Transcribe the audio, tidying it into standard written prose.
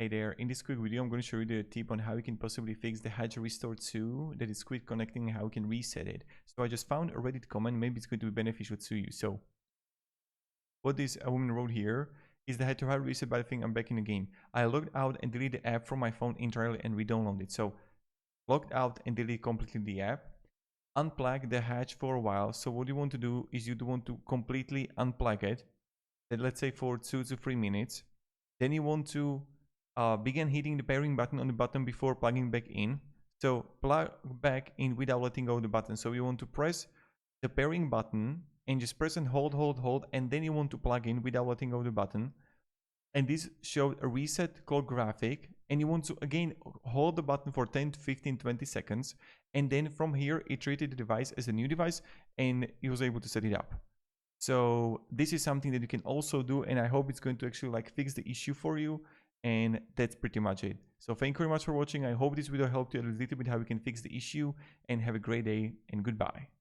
Hey there, in this quick video I'm going to show you the tip on how you can possibly fix the Hedge Restore 2 that is quit connecting and how you can reset it. So I just found a Reddit comment, maybe it's going to be beneficial to you. So what this woman wrote here is that I had to hard reset, but I think I'm back in the game. I logged out and deleted the app from my phone entirely and re-downloaded it. So logged out and deleted completely the app. Unplug the Hedge for a while. So what you want to do is you want to completely unplug it, let's say for 2 to 3 minutes. Then you want to begin hitting the pairing button on the button before plugging back in. So plug back in without letting go of the button. So you want to press the pairing button and just press and hold, and then you want to plug in without letting go of the button. And this showed a reset clock graphic, and you want to again hold the button for 10 to 15 20 seconds, and then from here it treated the device as a new device and it was able to set it up. So this is something that you can also do, and I hope it's going to actually like fix the issue for you. And that's pretty much it. So thank you very much for watching. I hope this video helped you a little bit how you can fix the issue, and have a great day and goodbye.